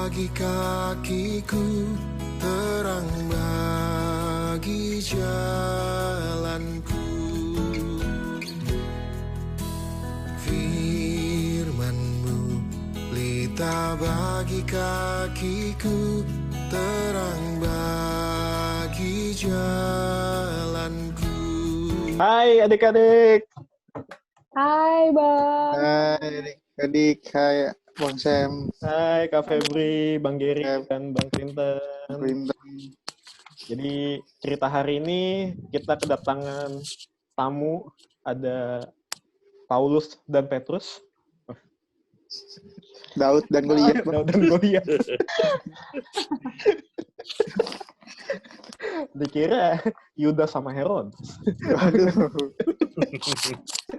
bagi kakiku, terang bagi jalanku. Firman-Mu pelita bagi kakiku, terang bagi jalanku. Hai adik-adik. Hai Bang. Hai adik, hai Bang Sam. Hai Kak Febri, Bang Geri, dan Bang Clinton. Jadi cerita hari ini kita kedatangan tamu, ada Paulus dan Petrus. Daud dan Goliat. Daud dan Goliat. Dikira Yudas sama Herodes. Aduh.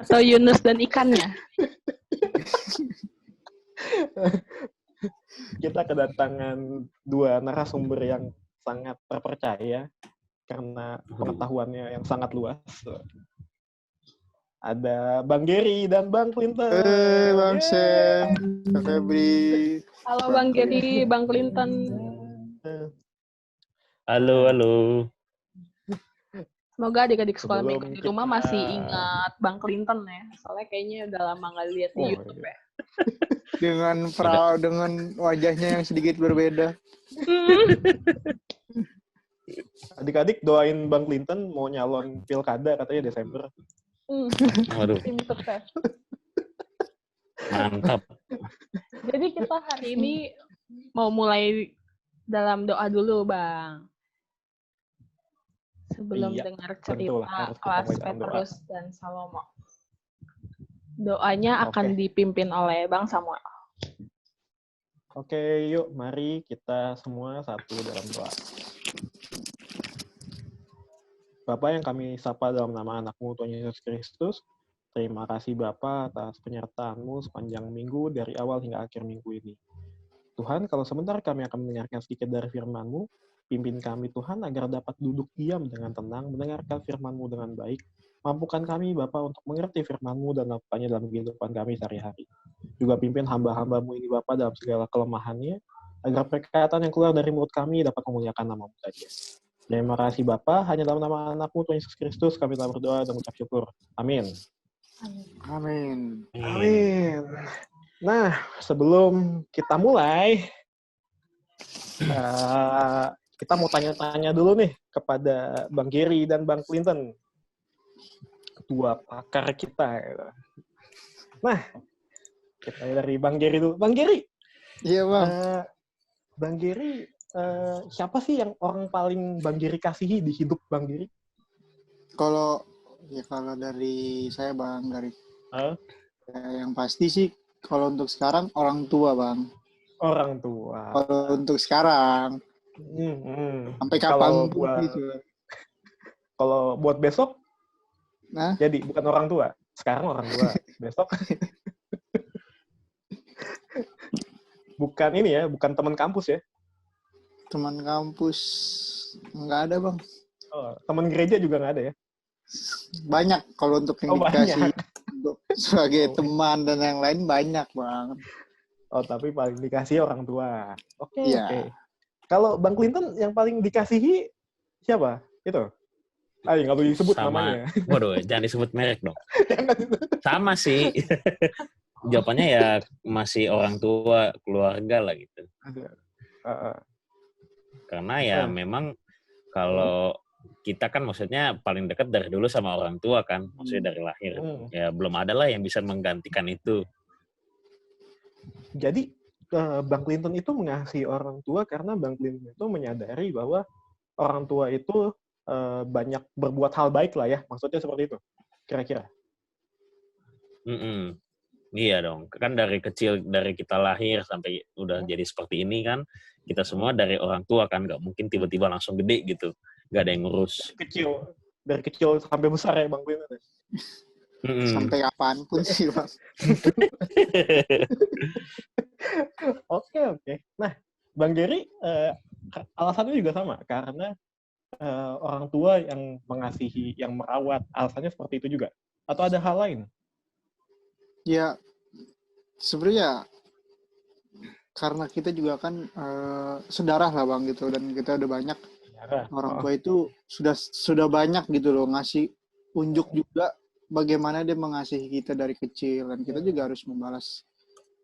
Atau Yunus dan ikannya. Kita kedatangan dua narasumber yang sangat terpercaya karena pengetahuannya yang sangat luas. Ada Bang Geri dan Bang Clinton. Bang Sam, Kak Febri. Halo Bang Geri, Bang Clinton. Halo. Semoga adik-adik sekolah Sebelum minggu di rumah kita- masih ingat Bang Clinton ya. Soalnya kayaknya udah lama nggak lihat di YouTube ya. Dengan dengan wajahnya yang sedikit berbeda. Adik-adik doain Bang Clinton mau nyalon pilkada katanya Desember. Waduh, Tim sukses. mantap. Jadi kita hari ini mau mulai dalam doa dulu Bang. Sebelum Iya, dengar tentulah, cerita harus kita kelas mulai dalam doa. Petrus dan Salomo. Doanya akan Oke. dipimpin oleh Bang Samuel. Oke, yuk mari kita semua satu dalam doa. Bapa yang kami sapa dalam nama anak-Mu Tuhan Yesus Kristus, terima kasih Bapa atas penyertaan-Mu sepanjang minggu dari awal hingga akhir minggu ini. Tuhan, kalau sebentar kami akan mendengarkan sedikit dari firman-Mu, pimpin kami Tuhan agar dapat duduk diam dengan tenang, mendengarkan firman-Mu dengan baik. Mampukan kami Bapa untuk mengerti firman-Mu dan melakukannya dalam kehidupan kami sehari-hari. Juga pimpin hamba-hamba-Mu ini Bapa dalam segala kelemahannya, agar perkataan yang keluar dari mulut kami dapat memuliakan nama-Mu saja. Terima kasih Bapa, hanya dalam nama anak-Mu Tuhan Yesus Kristus kami telah berdoa dan mengucap syukur. Amin. Amin. Amin. Nah, sebelum kita mulai, kita mau tanya-tanya dulu nih kepada Bang Geri dan Bang Clinton, ketua pakar kita. Nah, kita dari Bang Geri dulu. Bang Geri, Iya Bang. Bang Geri, siapa sih yang orang paling Bang Geri kasihi di hidup Bang Geri? Kalau dari saya Bang, yang pasti sih kalau untuk sekarang orang tua Bang. Orang tua. Kalau untuk sekarang sampai kapan pun gitu. Kalau buat besok, Nah, jadi bukan orang tua. Sekarang orang tua. Besok bukan ini ya, bukan teman kampus ya. teman kampus nggak ada Bang. Oh, teman gereja juga nggak ada ya. Banyak kalau untuk yang Oh, dikasih banyak. untuk sebagai teman dan yang lain banyak Bang. Oh, tapi paling dikasihi orang tua. Oke, Iya. oke. Kalau Bang Clinton yang paling dikasihi siapa? Itu. Ayo, nggak boleh disebut namanya. Waduh, jangan disebut merek dong. Jangan. Sama sih. Jawabannya ya masih orang tua, keluarga lah gitu. Karena ya memang kalau kita kan maksudnya paling dekat dari dulu sama orang tua kan, maksudnya dari lahir. Ya belum ada lah yang bisa menggantikan itu. Jadi Bang Clinton itu mengasihi orang tua karena Bang Clinton itu menyadari bahwa orang tua itu banyak berbuat hal baik lah ya, maksudnya seperti itu, kira-kira. Iya dong, kan dari kecil, dari kita lahir sampai udah jadi seperti ini kan, kita semua dari orang tua kan, nggak mungkin tiba-tiba langsung gede gitu, nggak ada yang ngurus. Dari kecil sampai besar ya Bang Clinton. Sampai kapanpun sih Bang. Oke. Nah, Bang Geri, alasannya juga sama, karena orang tua yang mengasihi, yang merawat, alasannya seperti itu juga? Atau ada hal lain? Ya, sebenarnya karena kita juga kan sedarah lah Bang gitu, dan kita udah banyak orang tua itu sudah banyak gitu loh ngasih unjuk juga bagaimana dia mengasihi kita dari kecil, dan kita juga harus membalas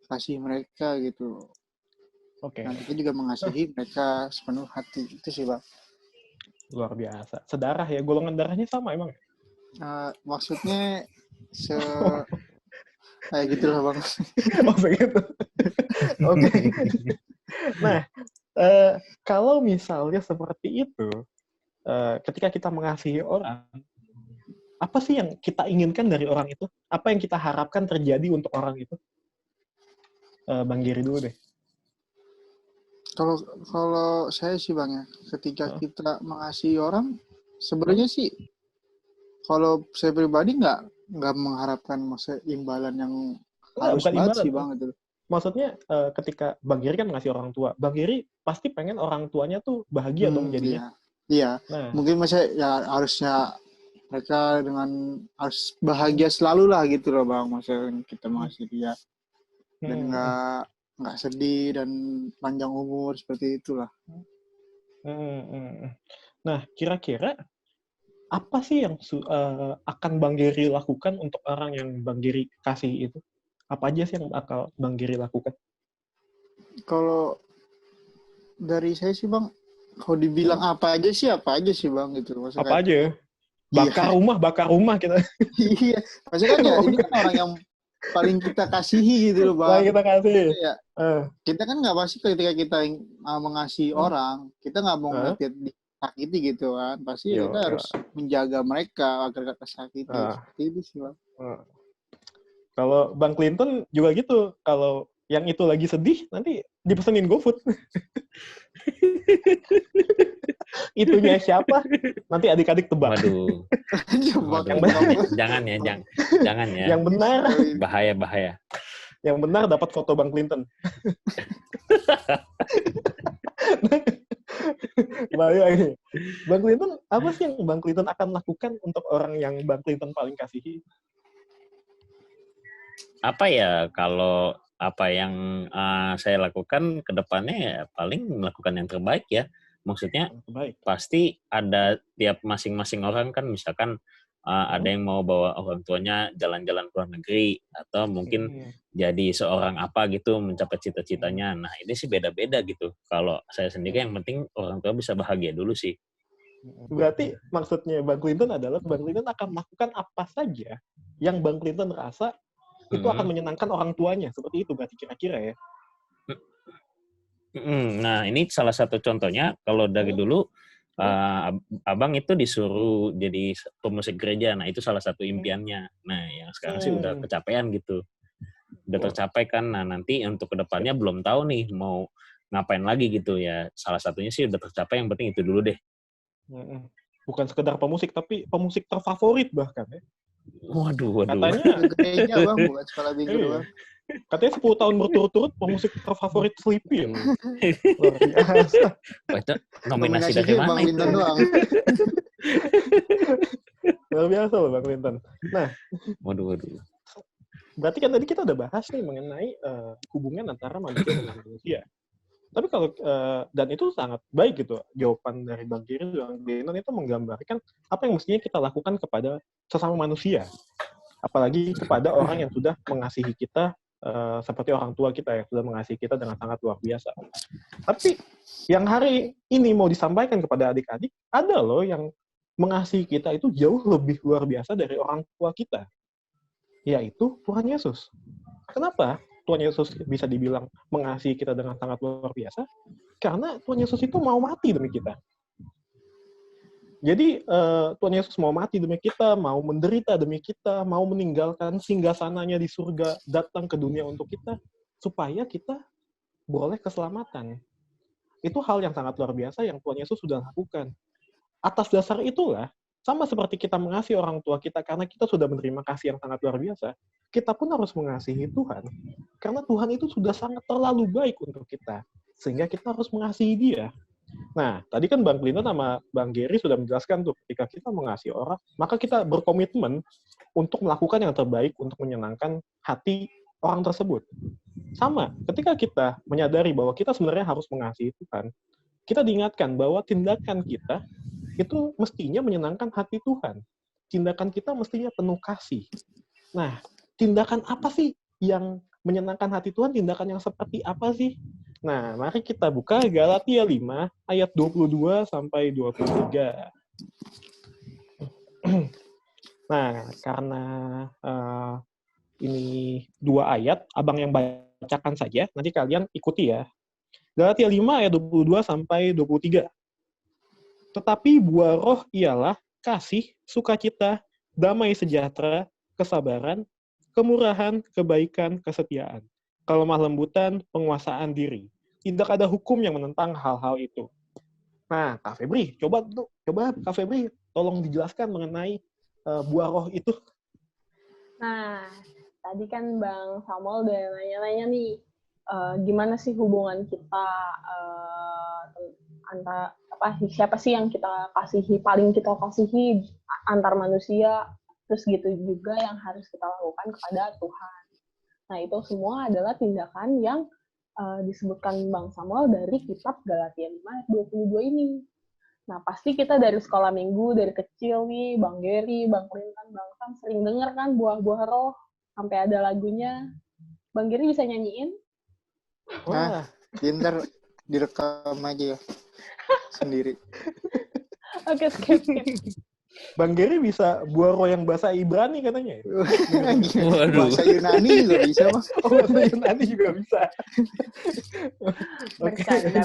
kasih mereka gitu. Oke. Dan kita juga mengasihi mereka sepenuh hati. Itu sih Bang. Luar biasa. Sedarah ya, golongan darahnya sama emang? Maksudnya kayak gitu lah Bang. Oh begitu. Oke. Nah, kalau misalnya seperti itu, ketika kita mengasihi orang, apa sih yang kita inginkan dari orang itu? Apa yang kita harapkan terjadi untuk orang itu? Bang Giri dulu deh. Kalau saya sih Bang ya, ketika kita mengasihi orang, sebenarnya sih kalau saya pribadi nggak mengharapkan masa imbalan yang harus banget sih Bang itu. Maksudnya ketika Bang Giri kan ngasih orang tua, Bang Giri pasti pengen orang tuanya tuh bahagia dong jadinya. Iya. Nah. Mungkin masa ya harusnya mereka harus bahagia selalu lah gitu loh Bang, masa kita mengasihi dia. Dan nggak sedih dan panjang umur seperti itulah. Nah, kira-kira apa sih yang akan Bang Giri lakukan untuk orang yang Bang Giri kasih itu? Apa aja sih yang bakal Bang Giri lakukan? Kalau dari saya sih Bang, kalau dibilang apa aja sih Bang gitu. Maksudnya apa aja? Bakar rumah kita. Iya, maksudnya kan ya ini kan orang yang paling kita kasihi gitu loh Bang. Paling kita kasih. Ya, kita kan nggak pasti ketika kita mengasihi orang, kita nggak mau ngeliat disakiti gitu kan. Pasti kita harus menjaga mereka agar gak tersakiti. Seperti itu sih Bang. Kalau Bang Clinton juga gitu. Kalau yang itu lagi sedih, nanti dipesenin GoFood. Itunya siapa? Nanti adik-adik tebak. Waduh. Jangan ya. Yang benar. Bahaya. Yang benar dapat foto Bang Clinton. Bahaya. Bang Clinton, apa sih yang Bang Clinton akan lakukan untuk orang yang Bang Clinton paling kasihi? Apa ya, kalau apa yang saya lakukan ke depannya ya paling melakukan yang terbaik ya. Maksudnya pasti ada tiap masing-masing orang kan, misalkan ada yang mau bawa orang tuanya jalan-jalan ke luar negeri, atau mungkin jadi seorang apa gitu, mencapai cita-citanya. Nah ini sih beda-beda gitu. Kalau saya sendiri yang penting orang tua bisa bahagia dulu sih. Berarti maksudnya Bang Clinton adalah Bang Clinton akan melakukan apa saja yang Bang Clinton rasa itu akan menyenangkan orang tuanya. Seperti itu berarti kira-kira ya. Nah, ini salah satu contohnya. Kalau dari dulu, abang itu disuruh jadi pemusik gereja. Nah, itu salah satu impiannya. Nah, yang sekarang sih udah kecapean gitu. Udah tercapai kan. Nah, nanti untuk kedepannya belum tahu nih mau ngapain lagi gitu ya. Salah satunya sih udah tercapai, yang penting itu dulu deh. Bukan sekedar pemusik, tapi pemusik terfavorit bahkan ya. Waduh. Katanya gereja Bang, bukan sekolah minggu doang. Katanya 10 tahun berturut-turut pemusik terfavorit Sleepy. Luar biasa. Itu nominasi dari mana itu? Luar biasa loh Bang Clinton. Nah, waduh. Berarti kan tadi kita udah bahas nih mengenai hubungan antara manusia dengan manusia. Tapi kalau dan itu sangat baik gitu jawaban dari Bang Giri dan Bang Clinton itu menggambarkan apa yang mestinya kita lakukan kepada sesama manusia, apalagi kepada orang yang sudah mengasihi kita seperti orang tua kita yang sudah mengasihi kita dengan sangat luar biasa. Tapi yang hari ini mau disampaikan kepada adik-adik, ada loh yang mengasihi kita itu jauh lebih luar biasa dari orang tua kita, yaitu Tuhan Yesus. Kenapa Tuhan Yesus bisa dibilang mengasihi kita dengan sangat luar biasa? Karena Tuhan Yesus itu mau mati demi kita. Jadi Tuhan Yesus mau mati demi kita, mau menderita demi kita, mau meninggalkan singgasananya di surga, datang ke dunia untuk kita, supaya kita boleh keselamatan. Itu hal yang sangat luar biasa yang Tuhan Yesus sudah lakukan. Atas dasar itulah, sama seperti kita mengasihi orang tua kita karena kita sudah menerima kasih yang sangat luar biasa, kita pun harus mengasihi Tuhan. Karena Tuhan itu sudah sangat terlalu baik untuk kita. Sehingga kita harus mengasihi Dia. Nah, tadi kan Bang Clinton sama Bang Giri sudah menjelaskan tuh, ketika kita mengasihi orang, maka kita berkomitmen untuk melakukan yang terbaik untuk menyenangkan hati orang tersebut. Sama, ketika kita menyadari bahwa kita sebenarnya harus mengasihi Tuhan, kita diingatkan bahwa tindakan kita itu mestinya menyenangkan hati Tuhan. Tindakan kita mestinya penuh kasih. Nah, tindakan apa sih yang menyenangkan hati Tuhan? Tindakan yang seperti apa sih? Nah, mari kita buka Galatia 5 ayat 22 sampai 23. Nah, karena ini 2 ayat, abang yang bacakan saja, nanti kalian ikuti ya. Galatia 5 ayat 22 sampai 23. Tetapi buah roh ialah kasih, sukacita, damai sejahtera, kesabaran, kemurahan, kebaikan, kesetiaan, kelemah lembutan, penguasaan diri. Tidak ada hukum yang menentang hal-hal itu. Nah, Kak Febri, coba Kak Febri tolong dijelaskan mengenai buah roh itu. Nah, tadi kan Bang Samuel udah nanya-nanya nih, gimana sih hubungan kita antara siapa sih yang kita kasihi, paling kita kasihi antar manusia, terus gitu juga yang harus kita lakukan kepada Tuhan. Nah, itu semua adalah tindakan yang disebutkan Bang Samuel dari kitab Galatia 5 ayat 22 ini. Nah, pasti kita dari sekolah minggu, dari kecil nih, Bang Geri, Bang Clinton, Bang Sam sering denger kan buah-buah roh, sampai ada lagunya. Bang Geri bisa nyanyiin? Nah, pinter direkam aja ya, sendiri. Oke, skip. Bang Geri bisa buah roh yang bahasa Ibrani katanya. Bahasa Yunani juga bisa, Mas. Oh, bahasa Yunani juga bisa. Bercanda.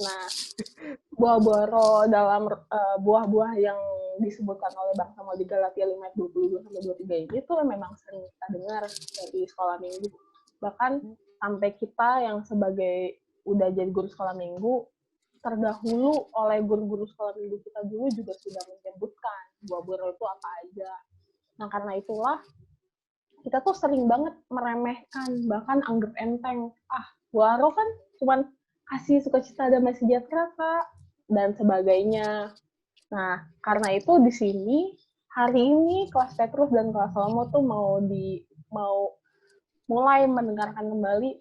Nah, buah-buah roh dalam buah-buah yang disebutkan oleh Bang Samuel di Galatia 5 ayat 22 sampai 23 ini tuh memang sering kita dengar dari sekolah minggu. Bahkan sampai kita yang sebagai udah jadi guru sekolah minggu, terdahulu oleh guru-guru sekolah minggu kita dulu juga sudah menyebutkan buah-buah roh itu apa aja. Nah, karena itulah kita tuh sering banget meremehkan, bahkan anggap enteng. Buah roh kan cuman kasih sukacita, damai sejahtera, Kak, dan sebagainya. Nah, karena itu di sini hari ini kelas Petrus dan kelas Salomo tuh mau mulai mendengarkan kembali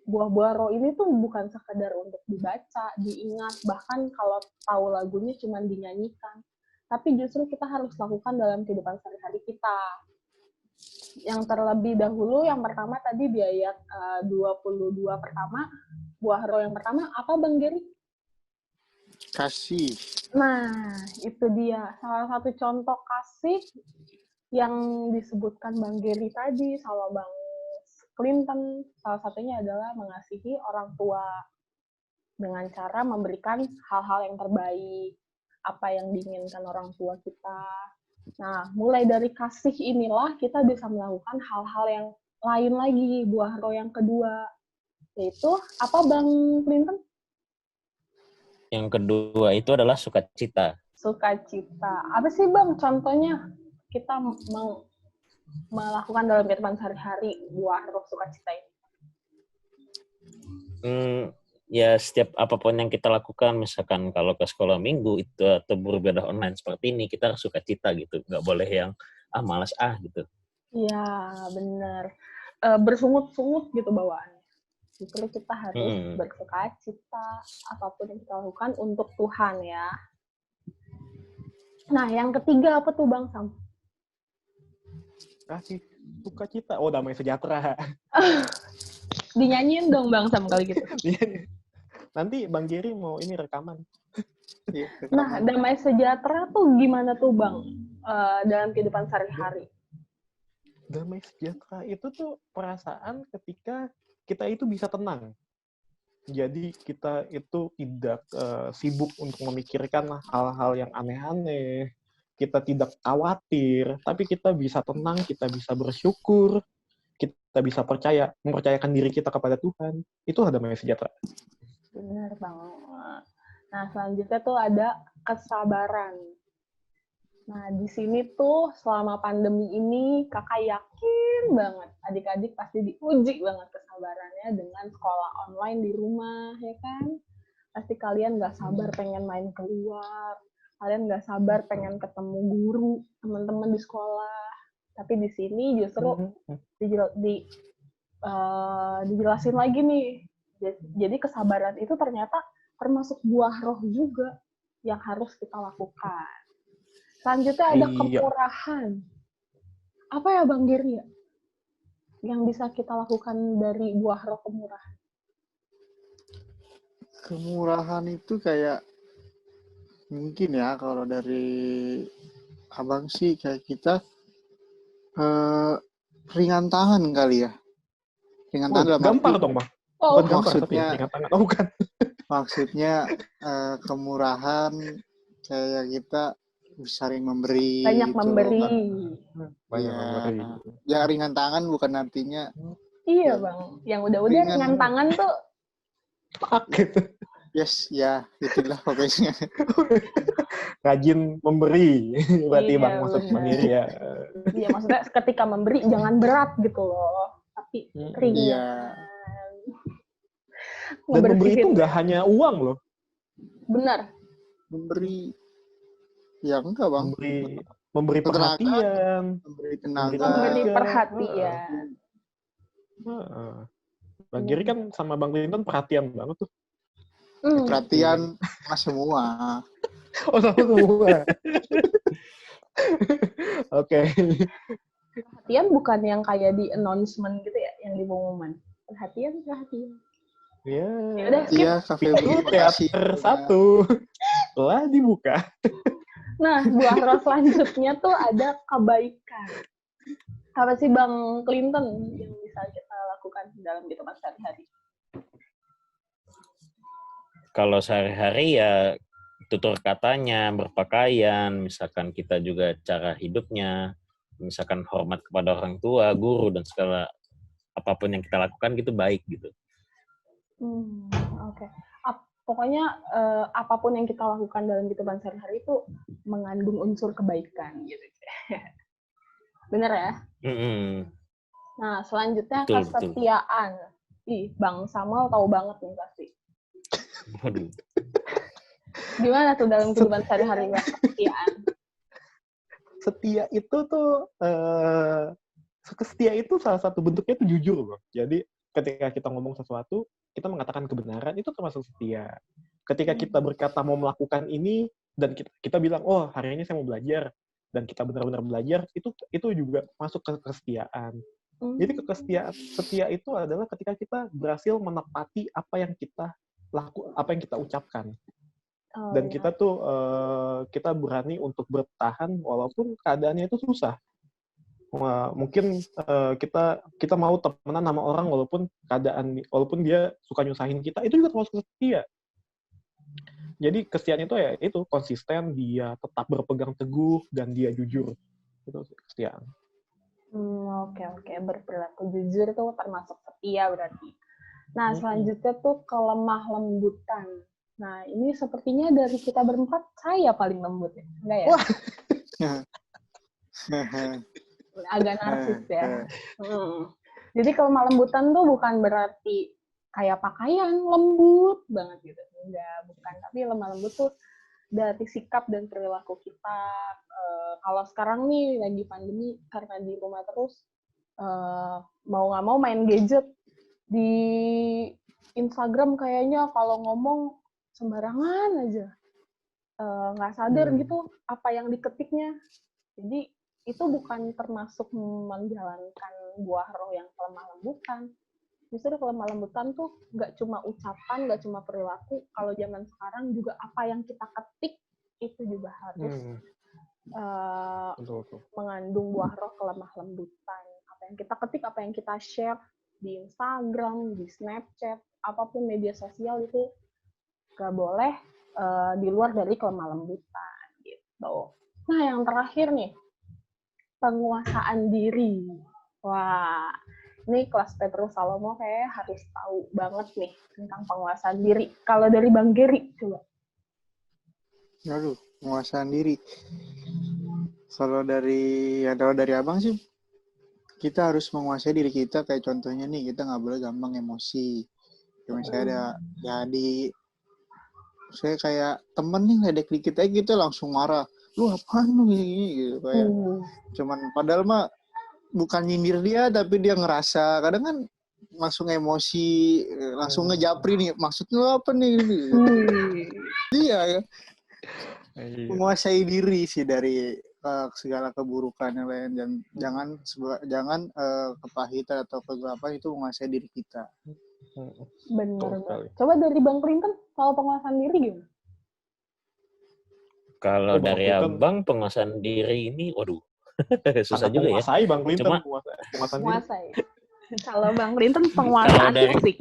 buah-buah roh ini tuh bukan sekedar untuk dibaca, diingat, bahkan kalau tahu lagunya cuma dinyanyikan. Tapi justru kita harus lakukan dalam kehidupan sehari-hari kita. Yang terlebih dahulu, yang pertama tadi di ayat 22 pertama, buah roh yang pertama, apa Bang Geri? Kasih. Nah, itu dia. Salah satu contoh kasih yang disebutkan Bang Geri tadi, sama Bang Clinton, salah satunya adalah mengasihi orang tua dengan cara memberikan hal-hal yang terbaik, apa yang diinginkan orang tua kita. Nah, mulai dari kasih inilah kita bisa melakukan hal-hal yang lain lagi, buah roh yang kedua, yaitu apa Bang Clinton? Yang kedua itu adalah sukacita. Sukacita. Apa sih Bang contohnya kita melakukan dalam kehidupan sehari-hari buah roh sukacita ini? Ya setiap apapun yang kita lakukan, misalkan kalau ke sekolah minggu itu atau beribadah online seperti ini, kita harus sukacita gitu, nggak boleh yang malas gitu. Iya benar, bersungut-sungut gitu bawaannya. Justru kita harus bersukacita apapun yang kita lakukan untuk Tuhan ya. Nah yang ketiga apa tuh Bang Sam? Kasih sukacita. Oh, damai sejahtera. Dinyanyiin dong Bang Sam kali gitu. Nanti Bang Geri mau ini rekaman. Nah, damai sejahtera tuh gimana tuh Bang dalam kehidupan sehari-hari? Damai sejahtera itu tuh perasaan ketika kita itu bisa tenang. Jadi kita itu tidak sibuk untuk memikirkan hal-hal yang aneh-aneh. Kita tidak khawatir, tapi kita bisa tenang, kita bisa bersyukur, kita bisa mempercayakan diri kita kepada Tuhan. Itu damai sejahtera. Benar banget. Nah, selanjutnya tuh ada kesabaran. Nah, di sini tuh selama pandemi ini kakak yakin banget adik-adik pasti diuji banget kesabarannya dengan sekolah online di rumah, ya kan? Pasti kalian gak sabar pengen main keluar, kalian gak sabar pengen ketemu guru, teman-teman di sekolah. Tapi di sini justru dijelasin lagi nih. Jadi kesabaran itu ternyata termasuk buah roh juga yang harus kita lakukan. Selanjutnya ada kemurahan. Apa ya Bang Giri ya? Yang bisa kita lakukan dari buah roh kemurahan? Kemurahan itu kayak mungkin ya kalau dari abang sih kayak kita ringan tangan kali ya. Ringan tangan dalam gampang arti, dong Bang. Maksudnya ringan tangan. Bukan. Maksudnya kemurahan kayak kita sering memberi. Banyak gitu. memberi. Banyak memberi. Ya ringan tangan bukan artinya. Iya Bang. Yang udah-udah ringan tangan tuh. Gitu. Yes, ya itulah pokoknya. Rajin memberi. Berarti Bang maksud sendiri ya. Iya maksudnya ketika memberi jangan berat gitu loh. Tapi ringan. Iya. Dan memberi itu nggak hanya uang loh. Benar. Memberi. Ya enggak Bang. Memberi perhatian. Memberi tenaga. Memberi perhatian. Bang Giri kan sama Bang Clinton perhatian banget tuh. Perhatian mas semua. Oh sama semua. Oke. Perhatian bukan yang kayak di announcement gitu ya, yang di pengumuman. Perhatian. Ya. Udah skip. Iya, kafe teater 1 telah dibuka. Nah, buah roh selanjutnya tuh ada kebaikan. Apa sih Bang Clinton yang bisa kita lakukan dalam kehidupan sehari-hari? Kalau sehari-hari ya tutur katanya, berpakaian, misalkan kita juga cara hidupnya, misalkan hormat kepada orang tua, guru, dan segala apapun yang kita lakukan gitu baik gitu. Oke. Pokoknya apapun yang kita lakukan dalam kehidupan sehari-hari itu mengandung unsur kebaikan gitu. Bener ya? Nah, selanjutnya kesetiaan. Ih, Bang Samuel tahu banget nih pasti. Waduh. Gimana tuh dalam kehidupan sehari-hari kesetiaan? Setia itu tuh setia itu salah satu bentuknya itu jujur loh. Jadi ketika kita ngomong sesuatu, kita mengatakan kebenaran, itu termasuk setia. Ketika kita berkata mau melakukan ini, dan kita bilang, oh hari ini saya mau belajar, dan kita benar-benar belajar, itu juga masuk ke kesetiaan. Jadi setia itu adalah ketika kita berhasil menepati apa yang kita ucapkan. Dan kita tuh, kita berani untuk bertahan walaupun keadaannya itu susah. Mungkin kita mau temenan sama orang walaupun dia suka nyusahin kita, itu juga termasuk setia. Jadi kesetiaan itu ya itu konsisten, dia tetap berpegang teguh dan dia jujur. Itu kesetiaan. Oke. Berperilaku jujur tuh termasuk setia berarti. Nah, selanjutnya tuh kelemah lembutan. Nah, ini sepertinya dari kita berempat saya paling lembut ya. Enggak ya? Agak narsis ya. Jadi kelemah lembutan tuh bukan berarti kayak pakaian lembut banget gitu. Enggak, bukan. Tapi lemah lembut tuh dari sikap dan perilaku kita. Kalau sekarang nih lagi pandemi karena di rumah terus, mau nggak mau main gadget. Di Instagram kayaknya kalau ngomong sembarangan aja. Nggak sadar gitu apa yang diketiknya. Jadi itu bukan termasuk menjalankan buah roh yang kelemah lembutan. Justru kelemah lembutan tuh nggak cuma ucapan, nggak cuma perilaku. Kalau zaman sekarang juga apa yang kita ketik itu juga harus mengandung buah roh kelemah lembutan. Apa yang kita ketik, apa yang kita share di Instagram, di Snapchat, apapun media sosial itu nggak boleh di luar dari kelemah lembutan gitu. Nah yang terakhir nih, penguasaan diri. Wah, ini kelas Petrus Salomo kayaknya harus tahu banget nih tentang penguasaan diri. Kalau dari Bang Giri, coba. Aduh, penguasaan diri. Kalau dari abang sih, kita harus menguasai diri kita. Kayak contohnya nih, kita nggak boleh gampang emosi. Kayak misalnya saya kayak temen nih ledek dikit aja gitu langsung marah. Lu apaan lu gini gitu kayak cuman padahal mah bukan nyindir dia tapi dia ngerasa kadang kan langsung emosi, langsung ngejapri nih. Maksudnya apa nih? Iya ya. Menguasai diri sih dari segala keburukan yang lain, dan jangan kepahitan atau kegelapan itu menguasai diri kita. Benar. Coba dari Bang Clinton, kalau penguasaan diri gimana? Kalau dari Abang penguasaan diri ini, waduh, susah juga ya. Menguasai Bang Clinton, menguasai. Kalau Bang Clinton penguasaan musik.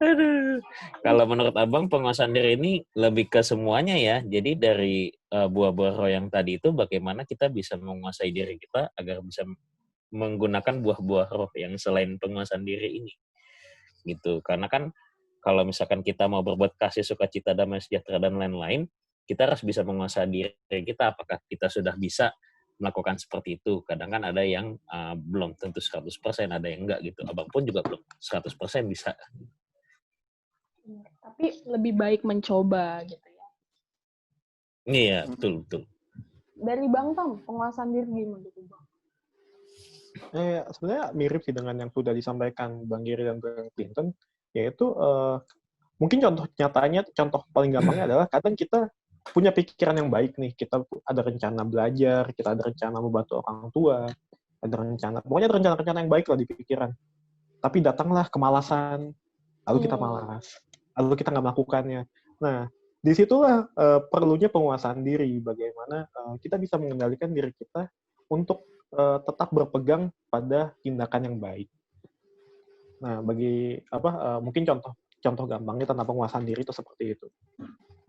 Aduh. Kalau menurut Abang penguasaan diri ini lebih ke semuanya ya. Jadi dari buah-buah roh yang tadi itu bagaimana kita bisa menguasai diri kita agar bisa menggunakan buah-buah roh yang selain penguasaan diri ini. Gitu. Karena kan kalau misalkan kita mau berbuat kasih, sukacita, damai sejahtera dan lain-lain, kita harus bisa menguasai diri kita. Apakah kita sudah bisa melakukan seperti itu? Kadang kan ada yang belum tentu 100%, ada yang enggak gitu. Abang pun juga belum 100% bisa. Tapi lebih baik mencoba gitu ya. Iya, betul. Dari Bang Tam, penguasaan diri gimana tuh Bang? Sebenarnya mirip sih dengan yang sudah disampaikan Bang Giri dan Bang Clinton, yaitu mungkin contoh nyatanya, contoh paling gampangnya adalah kadang kita punya pikiran yang baik nih, kita ada rencana belajar, kita ada rencana membantu orang tua, ada rencana, pokoknya ada rencana-rencana yang baik lah di pikiran. Tapi datanglah kemalasan, lalu kita malas, lalu kita nggak melakukannya. Nah, disitulah perlunya penguasaan diri, bagaimana kita bisa mengendalikan diri kita untuk tetap berpegang pada tindakan yang baik. Nah, mungkin contoh gampangnya tentang penguasaan diri itu seperti itu.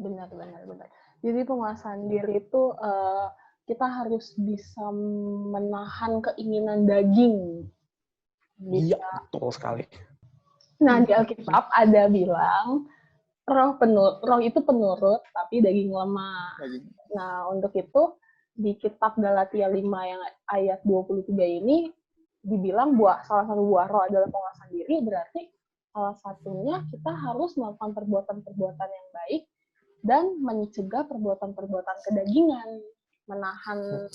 Benar. Jadi penguasaan diri itu kita harus bisa menahan keinginan daging. Iya, betul sekali. Nah, di Alkitab ada bilang roh itu penurut, tapi daging lemah. Nah, untuk itu di kitab Galatia 5 yang ayat 23 ini dibilang salah satu buah roh adalah penguasaan diri, berarti salah satunya kita harus melakukan perbuatan-perbuatan yang baik dan mencegah perbuatan-perbuatan kedagingan, menahan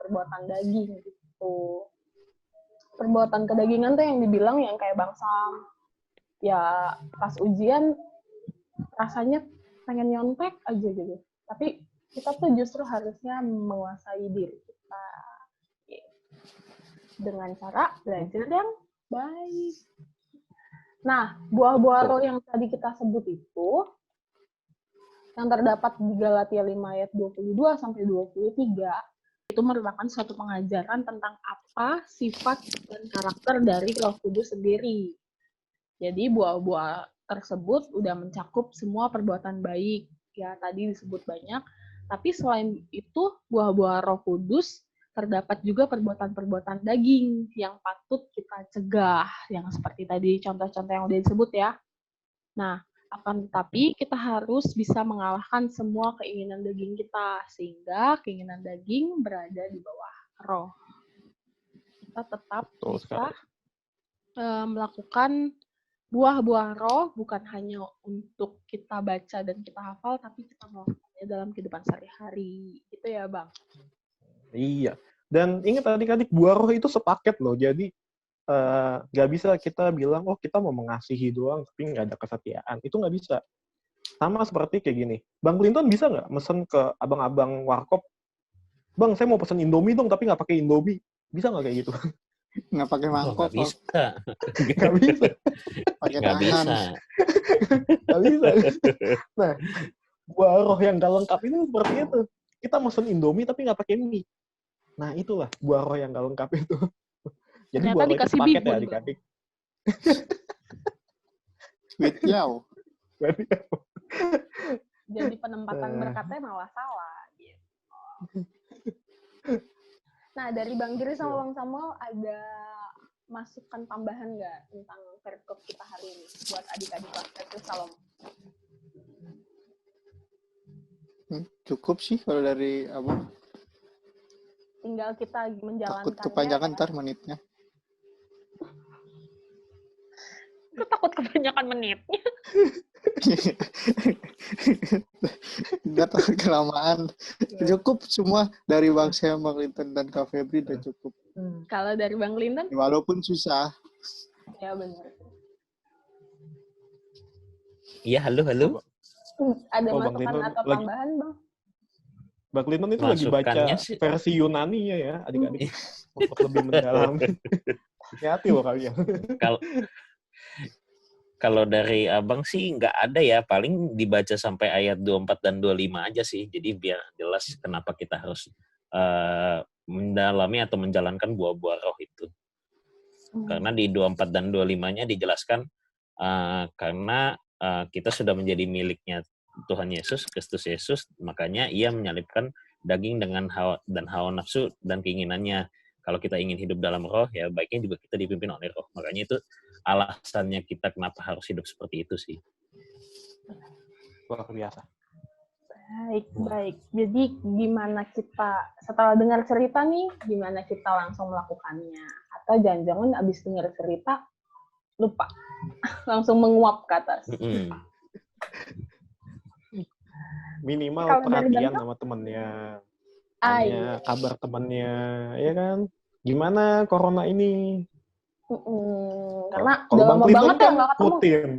perbuatan daging gitu. Perbuatan kedagingan tuh yang dibilang yang kayak Bang Sam, ya pas ujian rasanya pengen nyontek aja gitu. Tapi kita tuh justru harusnya menguasai diri kita dengan cara belajar yang baik. Nah, buah-buah roh yang tadi kita sebut itu yang terdapat di Galatia 5 ayat 22 sampai 23 itu merupakan suatu pengajaran tentang apa sifat dan karakter dari Roh Kudus sendiri. Jadi buah-buah tersebut udah mencakup semua perbuatan baik. Ya, tadi disebut banyak. Tapi selain itu, buah-buah Roh Kudus terdapat juga perbuatan-perbuatan daging yang patut kita cegah. Yang seperti tadi contoh-contoh yang udah disebut ya. Nah, akan tetapi kita harus bisa mengalahkan semua keinginan daging kita. Sehingga keinginan daging berada di bawah roh. Kita tetap bisa melakukan buah-buah roh bukan hanya untuk kita baca dan kita hafal, tapi kita melakukannya dalam kehidupan sehari-hari. Gitu ya, Bang? Iya. Dan ingat adik-adik, buah roh itu sepaket loh. Jadi, nggak bisa kita bilang, oh kita mau mengasihi doang, tapi nggak ada kesetiaan. Itu nggak bisa. Sama seperti kayak gini. Bang Clinton bisa nggak mesen ke abang-abang warkop, Bang, saya mau pesen Indomie dong, tapi nggak pakai Indomie. Bisa nggak kayak gitu? Nggak pakai mangkok. Nggak bisa. Nggak bisa. Pakai Nggak tangan. bisa. Nggak bisa. Nah, buah roh yang nggak lengkap ini seperti itu. Kita mesen Indomie tapi nggak pakai mie. Nah, itulah buah roh yang nggak lengkap itu. Jadi ternyata buah roh itu dikasih sepaket bihun, ya adik-adik. Sweet yaw. Jadi penempatan berkatnya malah salah. Gitu. Nah, dari Bang Giri sama Bang Samuel ada masukan tambahan nggak tentang perikop kita hari ini buat adik-adik kelas Salom? Cukup sih kalau dari Abang. Tinggal kita menjalankannya. Takut kepanjangan ntar menitnya. Aku takut kebanyakan menitnya. Enggak tahu kelamaan. Cukup semua dari Bang Sam, Bang Clinton, dan Kak Febri udah cukup. Kalau dari Bang Clinton? Walaupun susah. Ya benar. Iya, halo. Ada Bang masukan Clinton atau tambahan, Bang? Bang Clinton itu lagi baca versi Yunani ya, adik-adik. Untuk lebih mendalam. Hati-hati loh kalian. Kalau dari Abang sih nggak ada ya, paling dibaca sampai ayat 24 dan 25 aja sih. Jadi biar jelas kenapa kita harus mendalami atau menjalankan buah-buah roh itu. Karena di 24 dan 25-nya dijelaskan karena kita sudah menjadi miliknya Tuhan Yesus, Kristus Yesus, makanya ia menyalibkan daging dengan hawa nafsu dan keinginannya. Kalau kita ingin hidup dalam roh, ya baiknya juga kita dipimpin oleh roh. Makanya itu alasannya kita kenapa harus hidup seperti itu sih. Luar biasa. Baik. Jadi gimana kita, setelah dengar cerita nih, gimana kita langsung melakukannya? Atau jangan-jangan abis dengar cerita, lupa. Langsung menguap ke atas. Minimal perhatian sama temennya. Tanya kabar temennya, ya kan? Gimana corona ini? Karena kalau udah lama banget ya nggak ketemu. Rutin.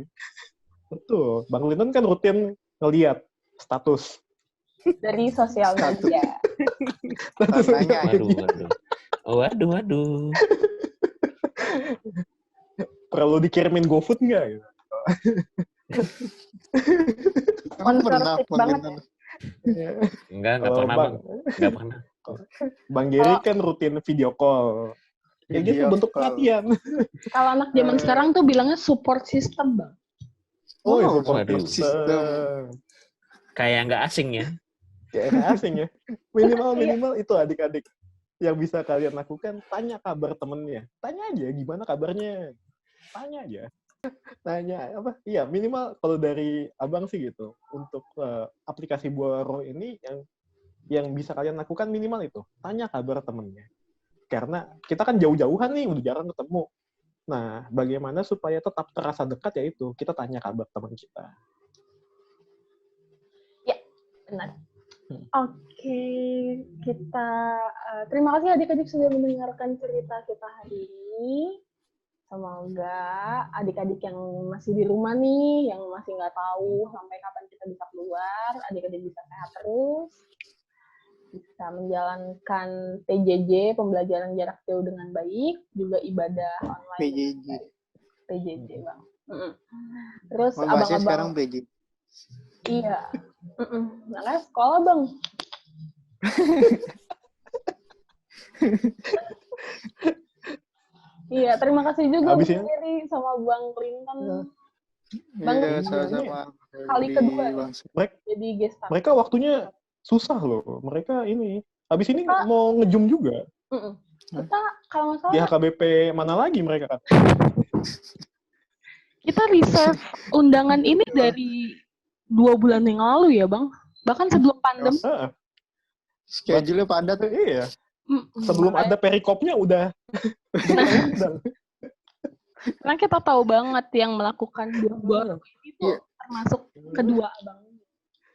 Betul. Bang Clinton kan rutin ngeliat status. Dari sosial media. Waduh. Perlu dikirimin GoFood nggak? Gitu? Sponsorship banget ya? Enggak pernah, Bang. Enggak pernah. Bang Geri kan rutin video call. Ya gitu bentuk perhatian. Kalau anak zaman sekarang tuh bilangnya support system, Bang. Support system. Kayak nggak asing ya. Kayak nggak asing ya. Minimal itu adik-adik yang bisa kalian lakukan, tanya kabar temennya. Tanya aja gimana kabarnya. Tanya aja. Tanya apa? Iya, minimal kalau dari Abang sih gitu. Untuk aplikasi Buah Roh ini yang bisa kalian lakukan minimal itu. Tanya kabar temennya. Karena kita kan jauh-jauhan nih, udah jarang ketemu. Nah, bagaimana supaya tetap terasa dekat ya itu, kita tanya kabar teman kita. Ya, benar. Oke, kita terima kasih adik-adik sudah mendengarkan cerita kita hari ini. Semoga adik-adik yang masih di rumah nih, yang masih nggak tahu sampai kapan kita bisa keluar, adik-adik bisa sehat terus, bisa menjalankan PJJ, pembelajaran jarak jauh dengan baik, juga ibadah online. PJJ, Bang. Terus abang-abang sekarang PJJ. Iya. Makanya sekolah, Bang. Iya, terima kasih juga Bang Geri sama Bang Clinton. Bang sama kali kedua jadi guest star. Mereka waktunya susah loh. Mereka ini. Habis ini mau nge-zoom juga. Kita kalau nggak salah di HKBP mana lagi mereka kan? Kita reserve undangan ini dari 2 bulan yang lalu ya, Bang. Bahkan sebelum pandemi. Schedule-nya padat. Iya. Sebelum ada perikopnya udah. Karena kita tahu banget yang melakukan buah itu termasuk kedua abang.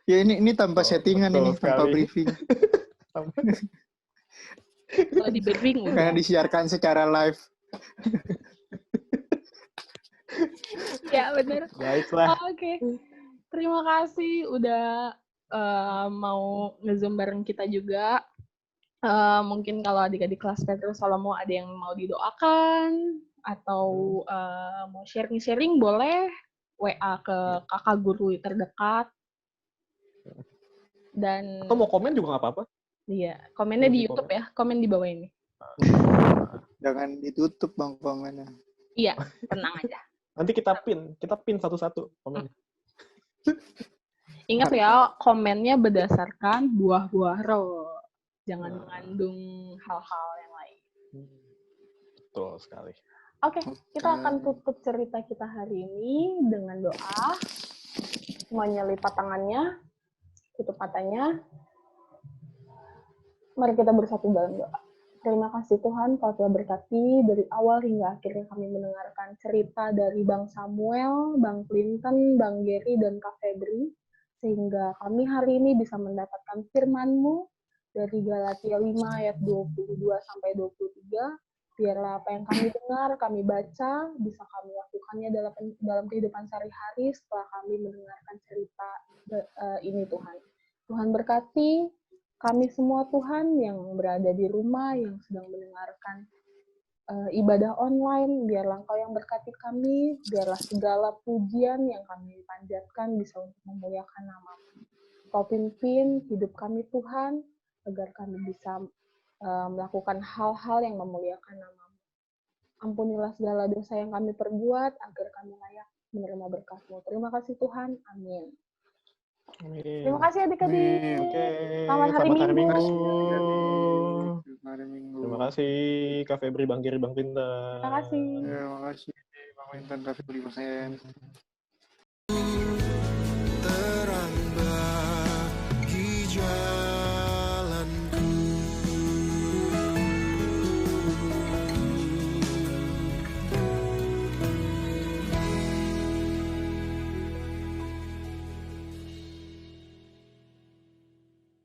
Ya ini tanpa settingan ini, tanpa briefing. Kalau di briefing karena disiarkan secara live. Ya benar. Baiklah. Oke. Terima kasih udah mau nge-zoom bareng kita juga. Mungkin kalau adik-adik kelas Petrus Salomo ada yang mau didoakan atau mau sharing-sharing boleh WA ke kakak guru terdekat. Dan atau mau komen juga nggak apa-apa. Iya, komennya di YouTube ya, komen di bawah ini. Jangan ditutup Bang komennya. Iya, tenang aja. Nanti kita pin satu-satu komennya. Ingat ya, komennya berdasarkan buah-buah roh. Jangan mengandung hal-hal yang lain. Betul sekali. Oke, kita akan tutup cerita kita hari ini dengan doa. Semuanya lipat tangannya, tutup matanya. Mari kita bersatu dalam doa. Terima kasih Tuhan, Kau telah berkati dari awal hingga akhirnya kami mendengarkan cerita dari Bang Samuel, Bang Clinton, Bang Gary, dan Kak Febri, sehingga kami hari ini bisa mendapatkan firman-Mu dari Galatia 5 ayat 22 sampai 23. Biarlah apa yang kami dengar, kami baca, bisa kami lakukannya dalam kehidupan sehari-hari setelah kami mendengarkan cerita ini Tuhan. Tuhan berkati kami semua Tuhan yang berada di rumah, yang sedang mendengarkan ibadah online, biarlah Engkau yang berkati kami, biarlah segala pujian yang kami panjatkan bisa untuk memuliakan nama-Mu. Kau pimpin hidup kami Tuhan, agar kami bisa melakukan hal-hal yang memuliakan nama-Mu. Ampunilah segala dosa yang kami perbuat, agar kami layak menerima berkat-Mu. Terima kasih Tuhan, amin. Amin. Terima kasih adik-adik. Selamat hari Minggu. Terima kasih Kak Febri, Bang Giri, Bang Pinta. Terima kasih. Terima kasih Bang Pinta, Kak Febri, Bang Sen.